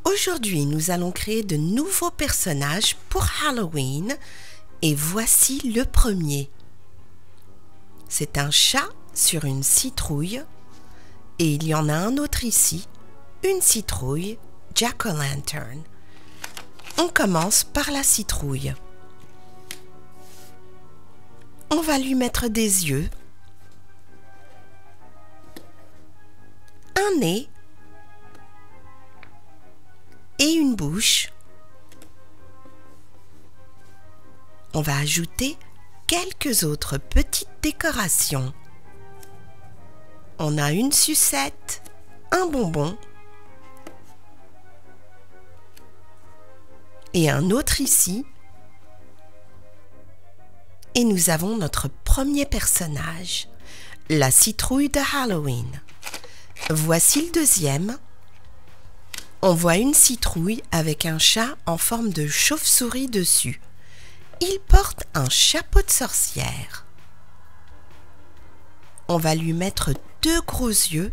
Aujourd'hui, nous allons créer de nouveaux personnages pour Halloween et voici le premier. C'est un chat sur une citrouille et il y en a un autre ici, une citrouille Jack-o'-lantern. On commence par la citrouille. On va lui mettre des yeux, un nez et une bouche. On va ajouter quelques autres petites décorations. On a une sucette, un bonbon et un autre ici. Et nous avons notre premier personnage, la citrouille de Halloween. Voici le deuxième. On voit une citrouille avec un chat en forme de chauve-souris dessus. Il porte un chapeau de sorcière. On va lui mettre deux gros yeux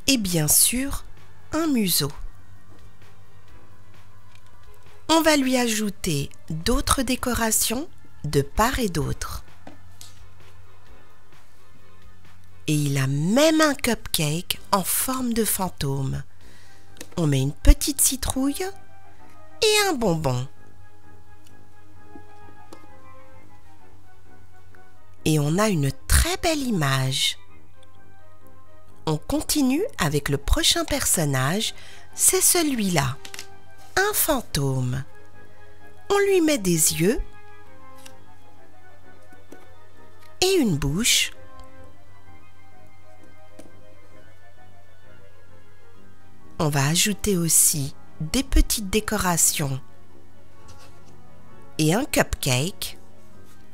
et bien sûr un museau. On va lui ajouter d'autres décorations de part et d'autre. Et il a même un cupcake en forme de fantôme. On met une petite citrouille et un bonbon. Et on a une très belle image. On continue avec le prochain personnage, c'est celui-là, un fantôme. On lui met des yeux et une bouche. On va ajouter aussi des petites décorations et un cupcake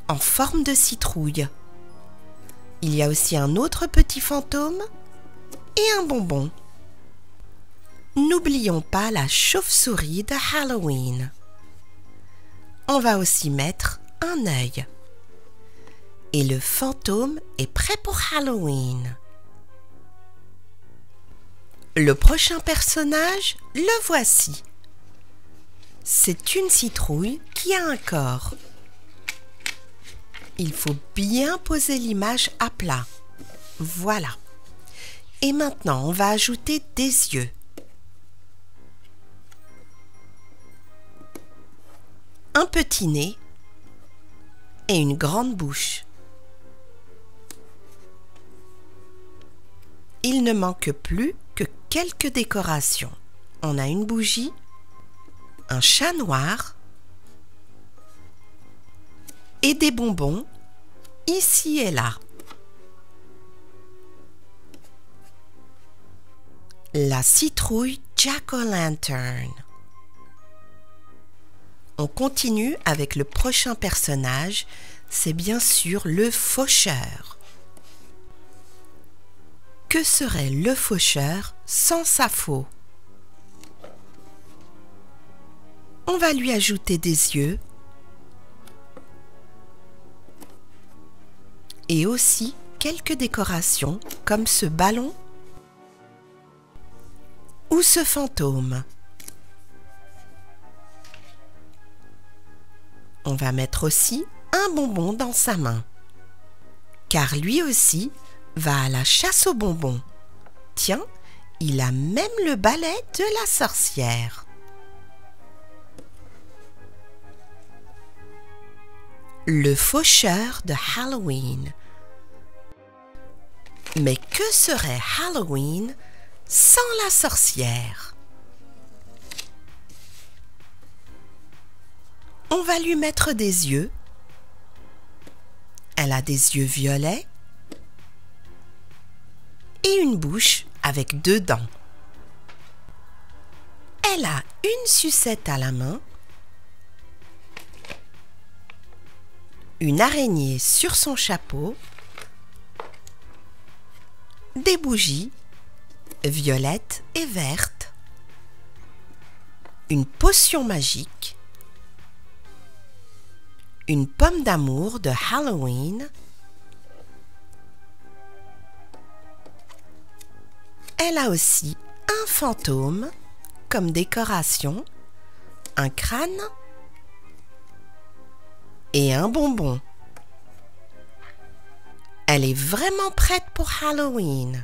en forme de citrouille. Il y a aussi un autre petit fantôme et un bonbon. N'oublions pas la chauve-souris de Halloween. On va aussi mettre un œil. Et le fantôme est prêt pour Halloween. Le prochain personnage, le voici. C'est une citrouille qui a un corps. Il faut bien poser l'image à plat. Voilà. Et maintenant, on va ajouter des yeux. Un petit nez et une grande bouche. Il ne manque plus que quelques décorations. On a une bougie, un chat noir et des bonbons ici et là. La citrouille Jack-o'-lantern. On continue avec le prochain personnage, c'est bien sûr le faucheur. Que serait le faucheur sans sa faux? On va lui ajouter des yeux et aussi quelques décorations comme ce ballon ou ce fantôme. On va mettre aussi un bonbon dans sa main, car lui aussi va à la chasse aux bonbons. Tiens, il a même le balai de la sorcière. Le faucheur de Halloween. Mais que serait Halloween sans la sorcière? On va lui mettre des yeux. Elle a des yeux violets et une bouche avec deux dents. Elle a une sucette à la main, une araignée sur son chapeau, des bougies violettes et vertes, une potion magique, une pomme d'amour de Halloween, elle a aussi un fantôme comme décoration, un crâne et un bonbon. Elle est vraiment prête pour Halloween.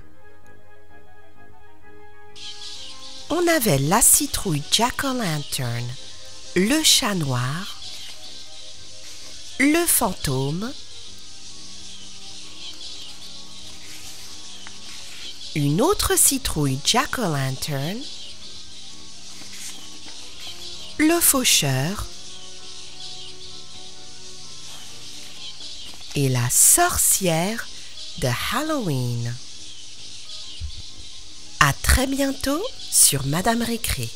On avait la citrouille Jack-o'-lantern, le chat noir, le fantôme, une autre citrouille Jack-o'-lantern, le faucheur et la sorcière de Halloween. À très bientôt sur Madame Récré.